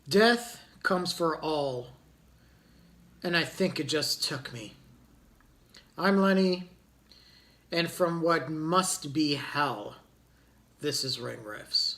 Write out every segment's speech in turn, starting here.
Death comes for all, and I think it just took me. I'm Lenny, and from what must be hell, this is Ring Riffs.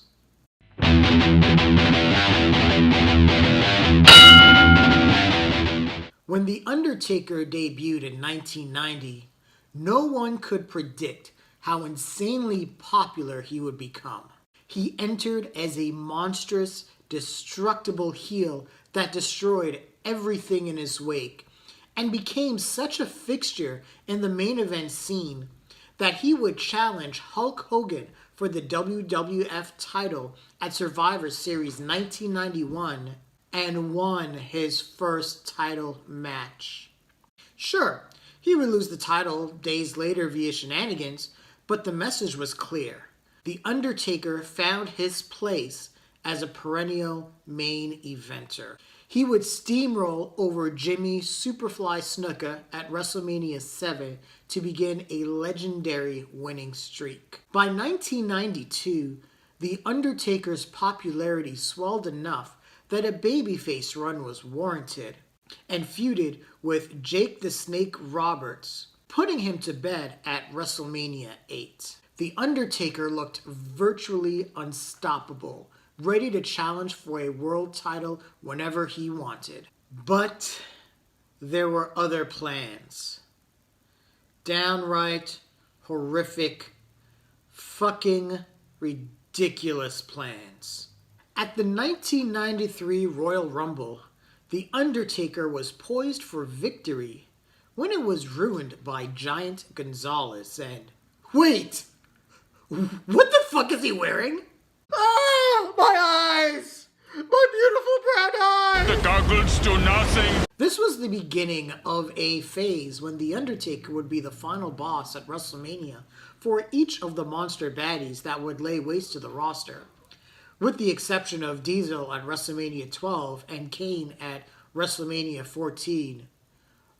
When The Undertaker debuted in 1990, no one could predict how insanely popular he would become. He entered as a monstrous, destructible heel that destroyed everything in his wake, and became such a fixture in the main event scene that he would challenge Hulk Hogan for the WWF title at Survivor Series 1991 and won his first title match. Sure, he would lose the title days later via shenanigans, but the message was clear. The Undertaker found his place as a perennial main eventer. He would steamroll over Jimmy Superfly Snuka at WrestleMania VII to begin a legendary winning streak. By 1992, The Undertaker's popularity swelled enough that a babyface run was warranted, and feuded with Jake the Snake Roberts, putting him to bed at WrestleMania VIII. The Undertaker looked virtually unstoppable, ready to challenge for a world title whenever he wanted. But there were other plans. Downright horrific, fucking ridiculous plans. At the 1993 Royal Rumble, The Undertaker was poised for victory when it was ruined by Giant Gonzales and... Wait! What the fuck is he wearing? Ah! My eyes! My beautiful brown eyes! The goggles do nothing! This was the beginning of a phase when The Undertaker would be the final boss at WrestleMania for each of the monster baddies that would lay waste to the roster. With the exception of Diesel at WrestleMania 12 and Kane at WrestleMania 14.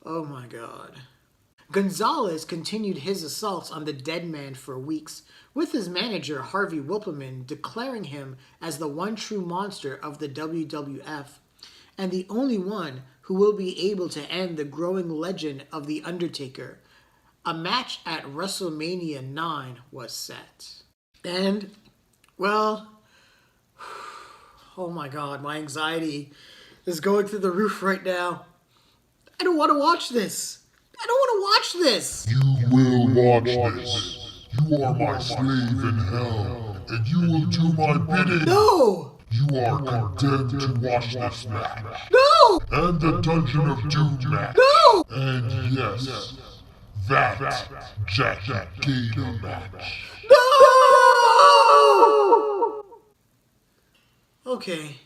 Oh my god. Gonzalez continued his assaults on the dead man for weeks, with his manager Harvey Wippleman declaring him as the one true monster of the WWF, and the only one who will be able to end the growing legend of The Undertaker. A match at WrestleMania IX was set. And, well... oh my god, my anxiety is going through the roof right now. I don't want to watch this. I don't want to watch this. You will watch this. You are my slave in hell, and you will do my bidding. No! You are condemned to watch this match. No! And the Dungeon of Doom match. No! And yes, that Jackie Gator match. No! Okay.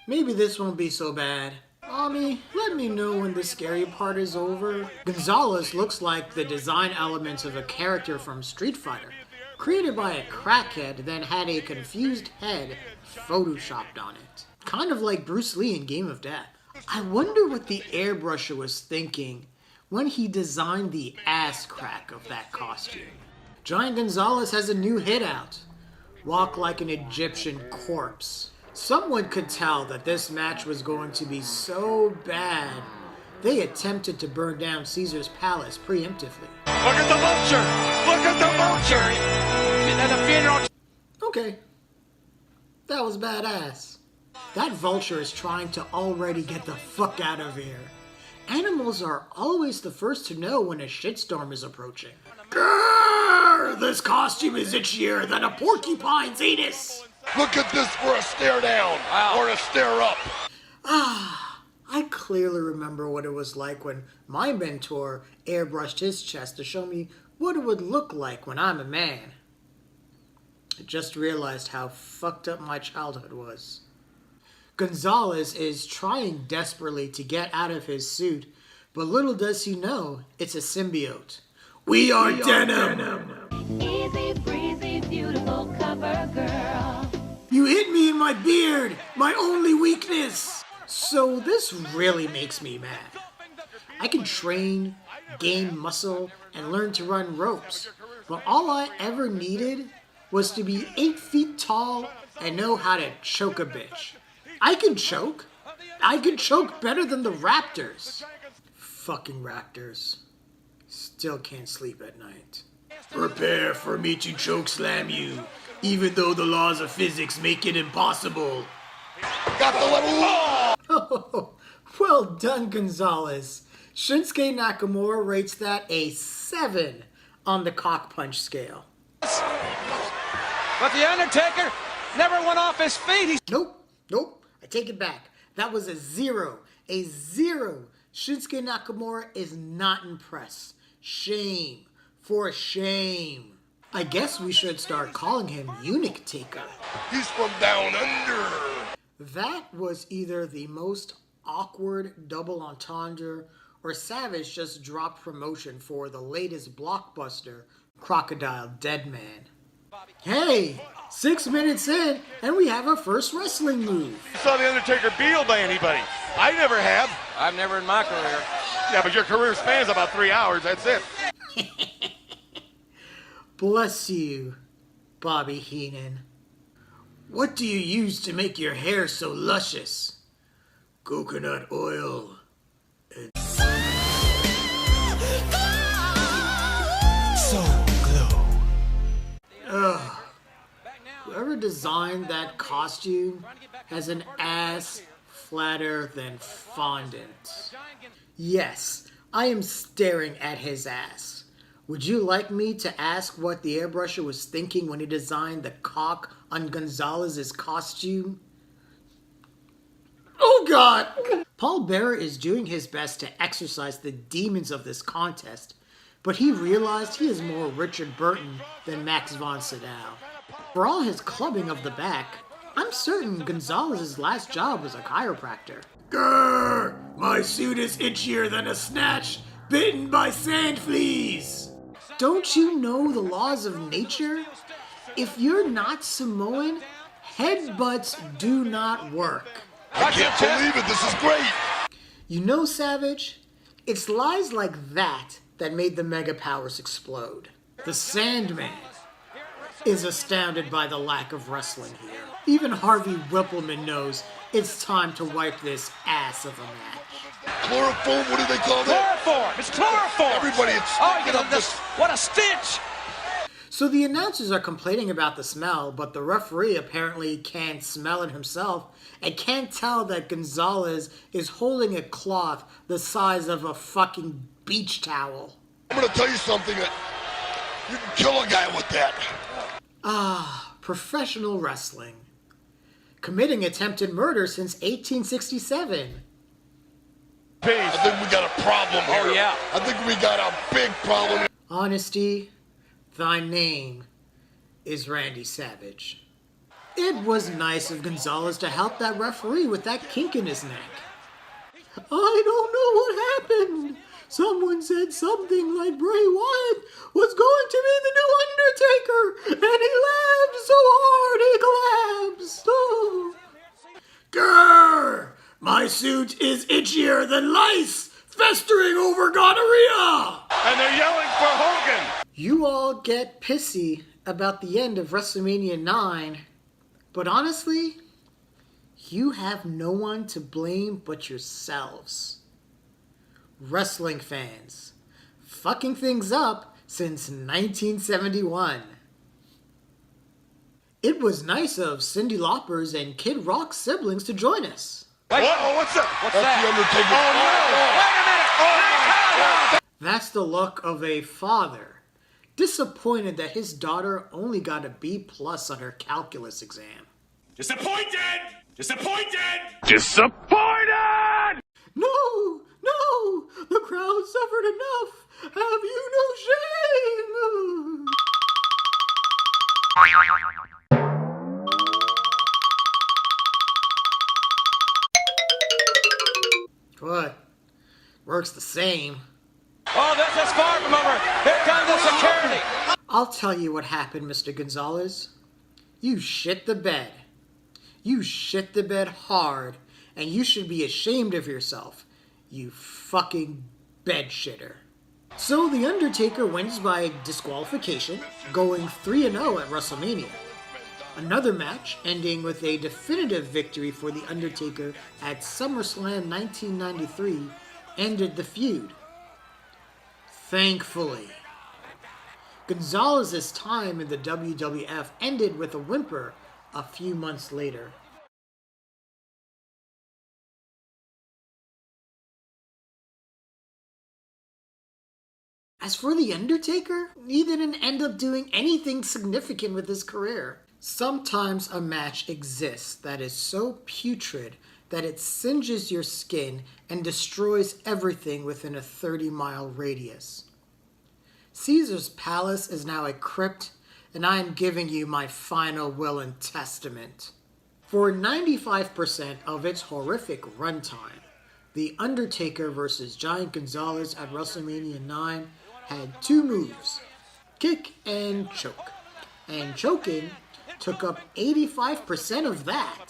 Maybe this won't be so bad. Mommy, let me know when the scary part is over. Gonzalez looks like the design elements of a character from Street Fighter, created by a crackhead, then had a confused head photoshopped on it. Kind of like Bruce Lee in Game of Death. I wonder what the airbrusher was thinking when he designed the ass crack of that costume. Giant Gonzales has a new hit out. Walk like an Egyptian corpse. Someone could tell that this match was going to be so bad, they attempted to burn down Caesar's palace preemptively. Look at the vulture! Look at the vulture! At the funeral. Okay. That was badass. That vulture is trying to already get the fuck out of here. Animals are always the first to know when a shitstorm is approaching. Grrr! This costume is itchier than a porcupine's anus! Look at this for a stare down, or a stare up. I clearly remember what it was like when my mentor airbrushed his chest to show me what it would look like when I'm a man. I just realized how fucked up my childhood was. Gonzalez is trying desperately to get out of his suit, but little does he know it's a symbiote. We are denim! Easy breezy, beautiful cover girl. You hit me in my beard, my only weakness! So this really makes me mad. I can train, gain muscle, and learn to run ropes, but all I ever needed was to be 8 feet tall and know how to choke a bitch. I can choke. I can choke better than the Raptors. Fucking Raptors. Still can't sleep at night. Prepare for me to choke slam you, even though the laws of physics make it impossible. Got the level. Oh, well done, Gonzalez. Shinsuke Nakamura rates that a 7 on the cock punch scale. But the Undertaker never went off his feet. Nope, I take it back. That was a 0. A 0. Shinsuke Nakamura is not impressed. Shame. For shame. I guess we should start calling him Eunuch Taker. He's from down under. That was either the most awkward double entendre or Savage just dropped promotion for the latest blockbuster, Crocodile Deadman. Hey, 6 minutes in and we have our first wrestling move. You saw The Undertaker beat by anybody? I never have. I've never in my career. Yeah, but your career spans about 3 hours, that's it. Bless you, Bobby Heenan. What do you use to make your hair so luscious? Coconut oil. Ugh. Whoever designed that costume has an ass flatter than fondant. Yes, I am staring at his ass. Would you like me to ask what the airbrusher was thinking when he designed the cock on Gonzalez's costume? Oh God! Paul Bearer is doing his best to exorcise the demons of this contest, but he realized he is more Richard Burton than Max von Sydow. For all his clubbing of the back, I'm certain Gonzalez's last job was a chiropractor. Grrr! My suit is itchier than a snatch bitten by sand fleas! Don't you know the laws of nature? If you're not Samoan, headbutts do not work. I can't believe it. This is great. You know, Savage, it's lies like that that made the Mega Powers explode. The Sandman is astounded by the lack of wrestling here. Even Harvey Whippleman knows it's time to wipe this ass of a match. Chloroform, what do they call that? Chloroform! It's chloroform! Everybody, it's what a stench! So the announcers are complaining about the smell, but the referee apparently can't smell it himself and can't tell that Gonzalez is holding a cloth the size of a fucking beach towel. I'm gonna tell you something that you can kill a guy with that. Professional wrestling. Committing attempted murder since 1867. I think we got a problem here. Oh, yeah. I think we got a big problem. Honesty, thy name is Randy Savage. It was nice of Gonzalez to help that referee with that kink in his neck. I don't know what happened. Someone said something like Bray Wyatt was going to be the new Undertaker, and he laughed so hard he collapsed. Oh. Grrr! My suit is itchier than lice festering over gonorrhea! And they're yelling for Hogan. You all get pissy about the end of WrestleMania IX, but honestly, you have no one to blame but yourselves. Wrestling fans, fucking things up since 1971. It was nice of Cyndi Lauper's and Kid Rock's siblings to join us. What's that? What's That's that? the Undertaker. Oh, no! Wait a minute! That's the look of a father, disappointed that his daughter only got a B+ on her calculus exam. Disappointed! Disappointed! No! The crowd suffered enough! Have you no shame? What? Works the same. Oh, that's far from over. Here comes the security. I'll tell you what happened, Mr. Gonzalez. You shit the bed. You shit the bed hard, and you should be ashamed of yourself, you fucking bed shitter. So The Undertaker wins by disqualification, going 3-0 at WrestleMania. Another match, ending with a definitive victory for The Undertaker at SummerSlam 1993, ended the feud. Thankfully, Gonzalez's time in the WWF ended with a whimper a few months later. As for The Undertaker, he didn't end up doing anything significant with his career. Sometimes a match exists that is so putrid that it singes your skin and destroys everything within a 30-mile radius. Caesar's Palace is now a crypt, and I am giving you my final will and testament. For 95% of its horrific runtime, The Undertaker vs. Giant Gonzales at WrestleMania IX had two moves, kick and choke. And choking took up 85% of that.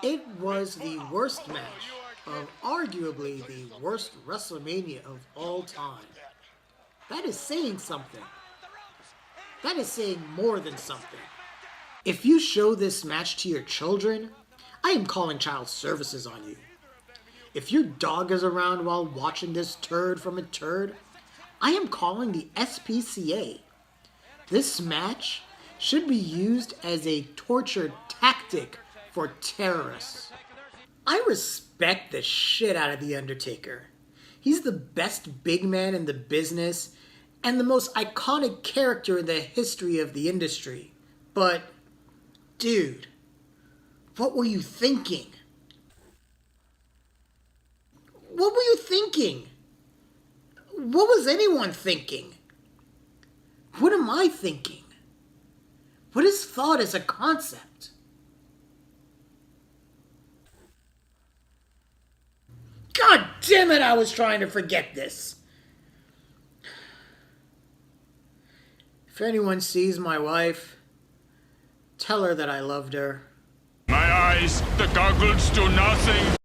It was the worst match of arguably the worst WrestleMania of all time. That is saying something. That is saying more than something. If you show this match to your children, I am calling child services on you. If your dog is around while watching this turd from a turd, I am calling the SPCA. This match should be used as a torture tactic for terrorists. I respect the shit out of The Undertaker. He's the best big man in the business and the most iconic character in the history of the industry. But, dude, what were you thinking? What were you thinking? What was anyone thinking? What am I thinking? What is thought as a concept? God damn it, I was trying to forget this. If anyone sees my wife, tell her that I loved her. My eyes, the goggles do nothing.